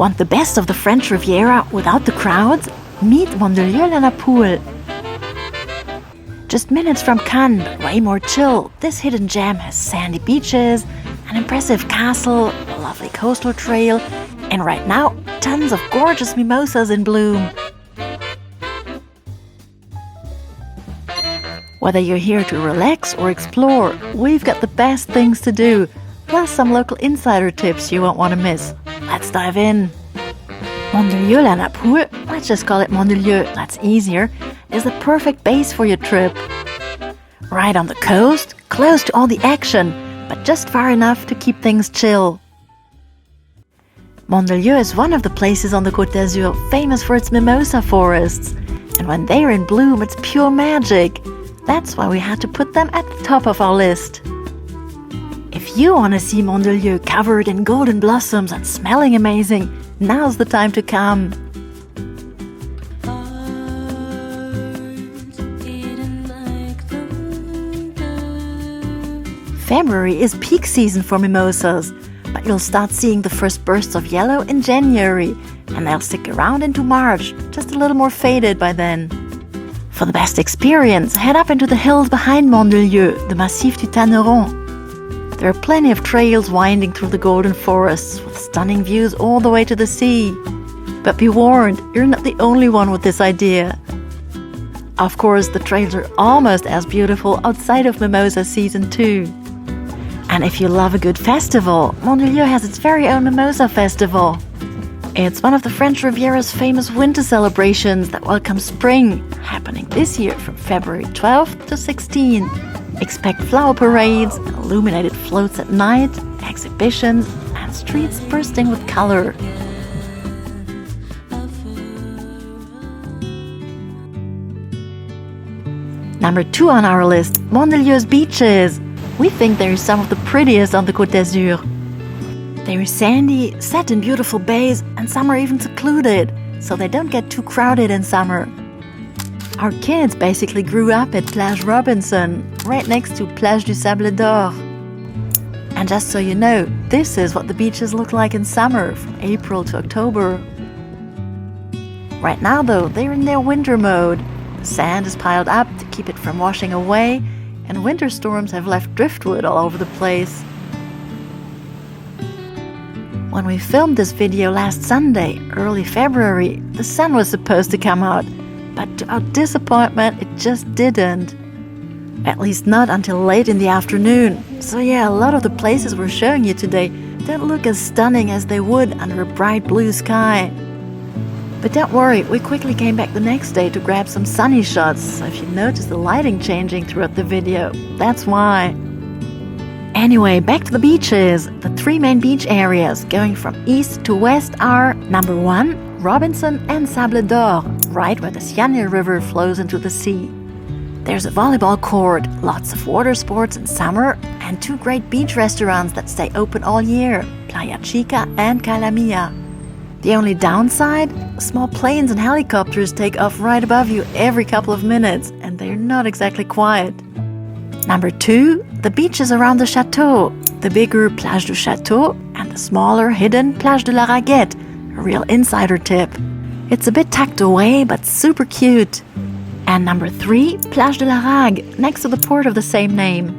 Want the best of the French Riviera without the crowds? Meet Mandelieu-La Napoule. Just minutes from Cannes, but way more chill, this hidden gem has sandy beaches, an impressive castle, a lovely coastal trail, and right now, tons of gorgeous mimosas in bloom. Whether you're here to relax or explore, we've got the best things to do, plus some local insider tips you won't want to miss. Let's dive in. Mandelieu-La Napoule, let's just call it Mandelieu, that's easier, is the perfect base for your trip. Right on the coast, close to all the action, but just far enough to keep things chill. Mandelieu is one of the places on the Côte d'Azur famous for its mimosa forests, and when they're in bloom, it's pure magic. That's why we had to put them at the top of our list. If you want to see Mandelieu covered in golden blossoms and smelling amazing, now's the time to come. February is peak season for mimosas, but you'll start seeing the first bursts of yellow in January, and they'll stick around into March, just a little more faded by then. For the best experience, head up into the hills behind Mandelieu, the Massif du Tanneron. There are plenty of trails winding through the golden forests with stunning views all the way to the sea. But be warned, you're not the only one with this idea. Of course, the trails are almost as beautiful outside of mimosa season too. And if you love a good festival, Mandelieu has its very own Mimosa Festival. It's one of the French Riviera's famous winter celebrations that welcome spring, happening this year from February 12th to 16th. Expect flower parades, illuminated floats at night, exhibitions, and streets bursting with color. Number 2 on our list, Mandelieu's beaches. We think they're some of the prettiest on the Côte d'Azur. They're sandy, set in beautiful bays, and some are even secluded, so they don't get too crowded in summer. Our kids basically grew up at Plage Robinson, right next to Plage du Sable d'Or. And just so you know, this is what the beaches look like in summer, from April to October. Right now though, they're in their winter mode. The sand is piled up to keep it from washing away, and winter storms have left driftwood all over the place. When we filmed this video last Sunday, early February, the sun was supposed to come out, but to our disappointment, it just didn't. At least not until late in the afternoon. So yeah, a lot of the places we're showing you today don't look as stunning as they would under a bright blue sky. But don't worry, we quickly came back the next day to grab some sunny shots, so if you notice the lighting changing throughout the video, that's why. Anyway, back to the beaches. The 3 main beach areas going from east to west are number 1, Robinson and Sable d'Or, right where the Siagne River flows into the sea. There's a volleyball court, lots of water sports in summer, and 2 great beach restaurants that stay open all year, Playa Chica and Calamia. The only downside? Small planes and helicopters take off right above you every couple of minutes, and they're not exactly quiet. Number 2, the beaches around the Château, the bigger Plage du Château and the smaller hidden Plage de la Raguette, a real insider tip. It's a bit tucked away, but super cute. And number 3, Plage de la Rague, next to the port of the same name.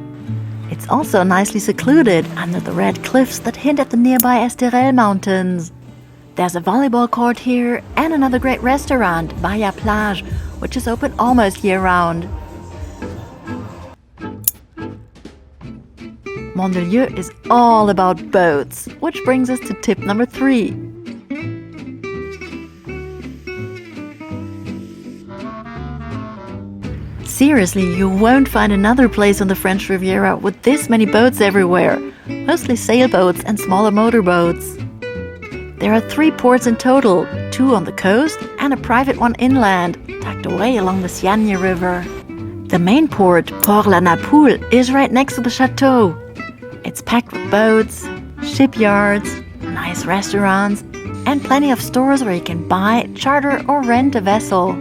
It's also nicely secluded under the red cliffs that hint at the nearby Esterel Mountains. There's a volleyball court here and another great restaurant, Bahia Plage, which is open almost year-round. Mandelieu is all about boats, which brings us to tip number 3. Seriously, you won't find another place on the French Riviera with this many boats everywhere, mostly sailboats and smaller motorboats. There are 3 ports in total, 2 on the coast and a private one inland, tucked away along the Siagne River. The main port, Port-La Napoule, is right next to the Château. It's packed with boats, shipyards, nice restaurants, and plenty of stores where you can buy, charter or rent a vessel.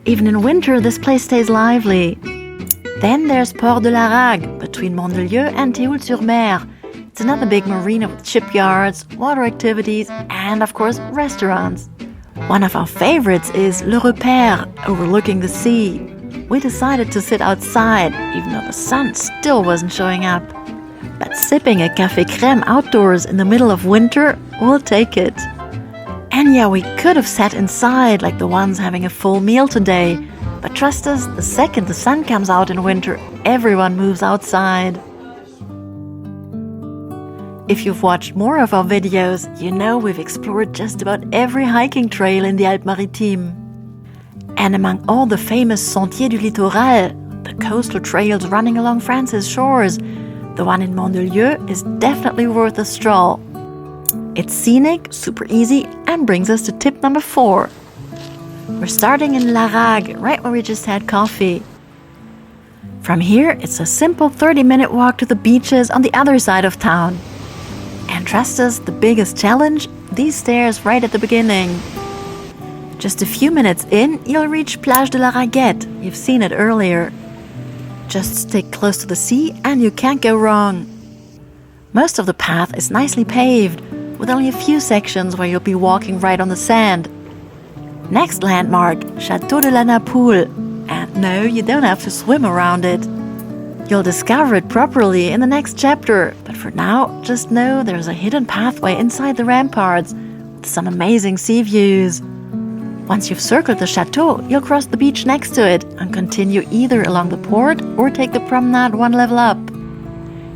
Even in winter, this place stays lively. Then there's Port de la Rague, between Mandelieu and Théoul-sur-Mer. It's another big marina with shipyards, water activities, and of course restaurants. One of our favorites is Le Repère, overlooking the sea. We decided to sit outside, even though the sun still wasn't showing up. But sipping a café crème outdoors in the middle of winter, we'll take it. And yeah, we could have sat inside like the ones having a full meal today. But trust us, the second the sun comes out in winter, everyone moves outside. If you've watched more of our videos, you know we've explored just about every hiking trail in the Alpes-Maritimes. And among all the famous Sentiers du Littoral, the coastal trails running along France's shores, the one in Mandelieu is definitely worth a stroll. It's scenic, super easy, and brings us to tip number 4. We're starting in La Rague, right where we just had coffee. From here, it's a simple 30-minute walk to the beaches on the other side of town. And trust us, the biggest challenge? These stairs right at the beginning. Just a few minutes in, you'll reach Plage de la Raguette. You've seen it earlier. Just stick close to the sea and you can't go wrong. Most of the path is nicely paved, with only a few sections where you'll be walking right on the sand. Next landmark, Château de la Napoule. And no, you don't have to swim around it. You'll discover it properly in the next chapter, but for now, just know there's a hidden pathway inside the ramparts with some amazing sea views. Once you've circled the chateau, you'll cross the beach next to it and continue either along the port or take the promenade one level up.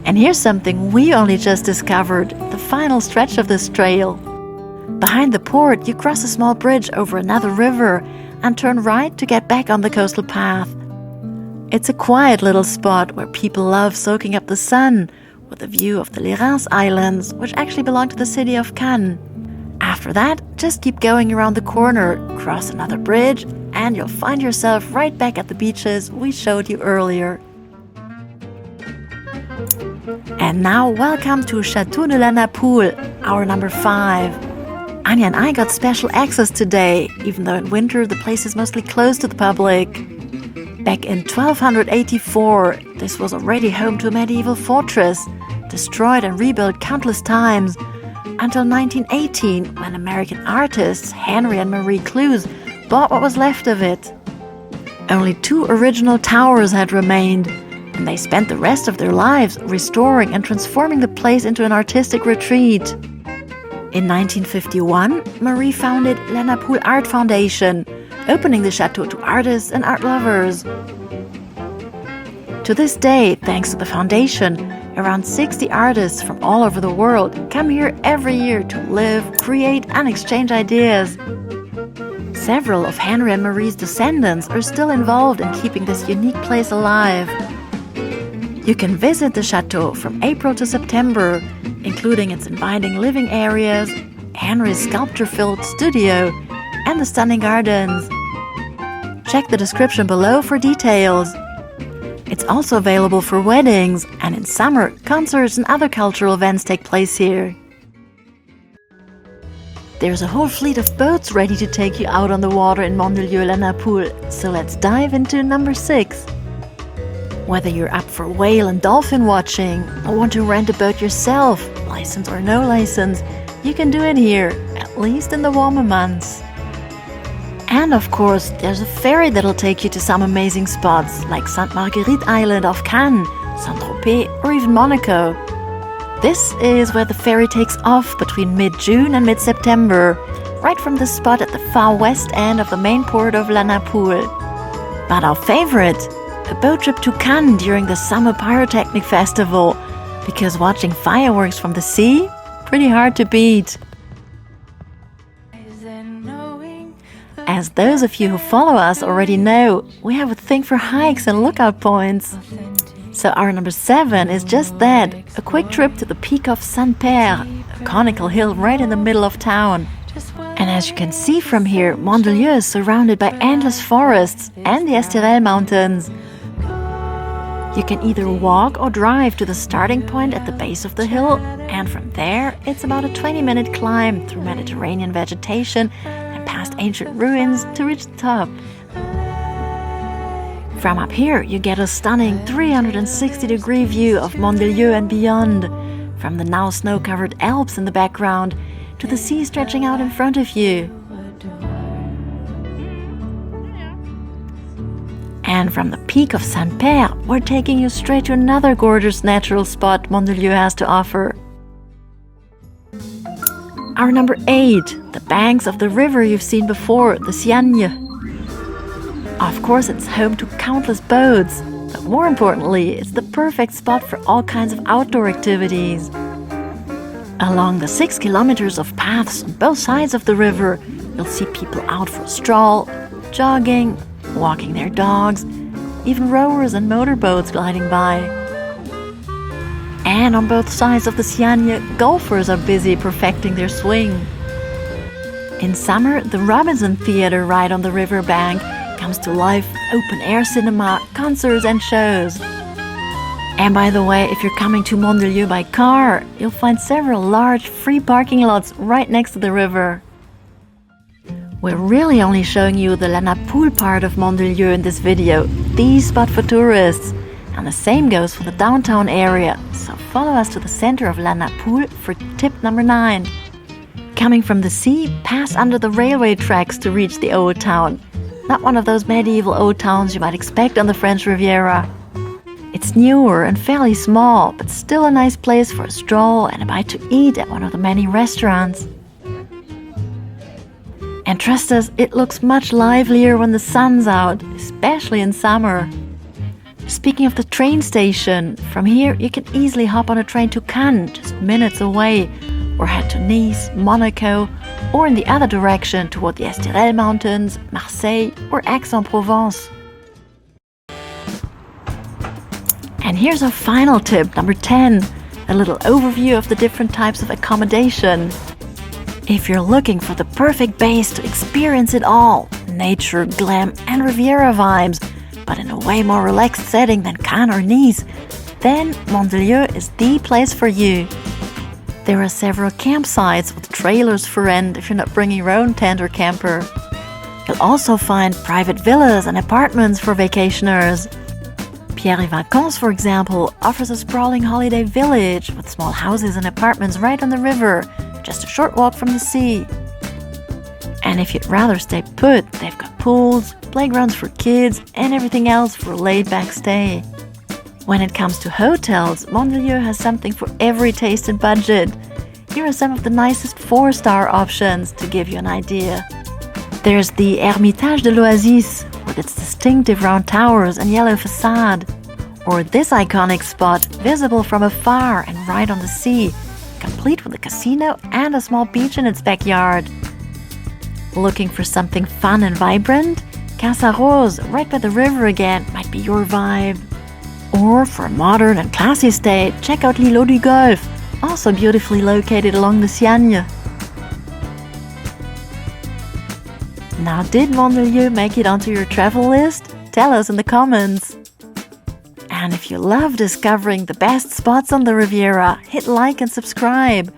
And here's something we only just discovered, the final stretch of this trail. Behind the port, you cross a small bridge over another river and turn right to get back on the coastal path. It's a quiet little spot where people love soaking up the sun, with a view of the Les Islands, which actually belong to the city of Cannes. After that, just keep going around the corner, cross another bridge, and you'll find yourself right back at the beaches we showed you earlier. And now, welcome to Château de la Napoule, our number 5. Anja and I got special access today, even though in winter the place is mostly closed to the public. Back in 1284, this was already home to a medieval fortress, destroyed and rebuilt countless times, until 1918, when American artists Henry and Marie Clouse bought what was left of it. Only 2 original towers had remained, and they spent the rest of their lives restoring and transforming the place into an artistic retreat. In 1951, Marie founded La Napoule Art Foundation, opening the chateau to artists and art lovers. To this day, thanks to the foundation, around 60 artists from all over the world come here every year to live, create, and exchange ideas. Several of Henry and Marie's descendants are still involved in keeping this unique place alive. You can visit the chateau from April to September, including its inviting living areas, Henry's sculpture-filled studio, and the stunning gardens. Check the description below for details. It's also available for weddings, and in summer, concerts and other cultural events take place here. There's a whole fleet of boats ready to take you out on the water in Mandelieu-La Napoule, so let's dive into number 6. Whether you're up for whale and dolphin watching, or want to rent a boat yourself, license or no license, you can do it here, at least in the warmer months. And of course, there's a ferry that'll take you to some amazing spots like Sainte Marguerite Island off Cannes, Saint-Tropez, or even Monaco. This is where the ferry takes off between mid-June and mid-September, right from the spot at the far west end of the main port of La Napoule. But our favorite, a boat trip to Cannes during the Summer Pyrotechnic Festival, because watching fireworks from the sea, pretty hard to beat. As those of you who follow us already know, we have a thing for hikes and lookout points. So our number 7 is just that, a quick trip to the peak of San Peyre, a conical hill right in the middle of town. And as you can see from here, Mandelieu is surrounded by endless forests and the Estoril Mountains. You can either walk or drive to the starting point at the base of the hill, and from there it's about a 20-minute climb through Mediterranean vegetation and past ancient ruins to reach the top. From up here you get a stunning 360-degree view of Mandelieu and beyond, from the now snow-covered Alps in the background to the sea stretching out in front of you. And from the peak of San Peyre, we're taking you straight to another gorgeous natural spot Mandelieu has to offer. Our number 8, the banks of the river you've seen before, the Siagne. Of course, it's home to countless boats, but more importantly, it's the perfect spot for all kinds of outdoor activities. Along the 6 kilometers of paths on both sides of the river, you'll see people out for a stroll, jogging, walking their dogs, even rowers and motorboats gliding by. And on both sides of the Siagne, golfers are busy perfecting their swing. In summer, the Robinson Theatre right on the riverbank comes to life, open-air cinema, concerts and shows. And by the way, if you're coming to Mandelieu by car, you'll find several large free parking lots right next to the river. We're really only showing you the La Napoule part of Mandelieu in this video, the spot for tourists. And the same goes for the downtown area, so follow us to the center of La Napoule for tip number 9. Coming from the sea, pass under the railway tracks to reach the old town. Not one of those medieval old towns you might expect on the French Riviera. It's newer and fairly small, but still a nice place for a stroll and a bite to eat at one of the many restaurants. And trust us, it looks much livelier when the sun's out, especially in summer. Speaking of the train station, from here you can easily hop on a train to Cannes, just minutes away, or head to Nice, Monaco, or in the other direction toward the Estoril Mountains, Marseille, or Aix-en-Provence. And here's our final tip, number 10, a little overview of the different types of accommodation. If you're looking for the perfect base to experience it all, nature, glam, and Riviera vibes, but in a way more relaxed setting than Cannes or Nice, then Mandelieu is the place for you. There are several campsites with trailers for rent if you're not bringing your own tent or camper. You'll also find private villas and apartments for vacationers. Pierre et Vacances, for example, offers a sprawling holiday village with small houses and apartments right on the river, just a short walk from the sea. And if you'd rather stay put, they've got pools, playgrounds for kids, and everything else for a laid-back stay. When it comes to hotels, Mandelieu has something for every taste and budget. Here are some of the nicest 4-star options to give you an idea. There's the Hermitage de l'Oasis, with its distinctive round towers and yellow facade. Or this iconic spot, visible from afar and right on the sea, complete with a casino and a small beach in its backyard. Looking for something fun and vibrant? Casa Rose, right by the river again, might be your vibe. Or for a modern and classy stay, check out l'Îlot du Golfe, also beautifully located along the Siagne. Now, did Mandelieu make it onto your travel list? Tell us in the comments. And if you love discovering the best spots on the Riviera, hit like and subscribe.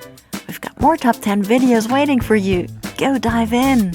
We've got more top 10 videos waiting for you. Go dive in!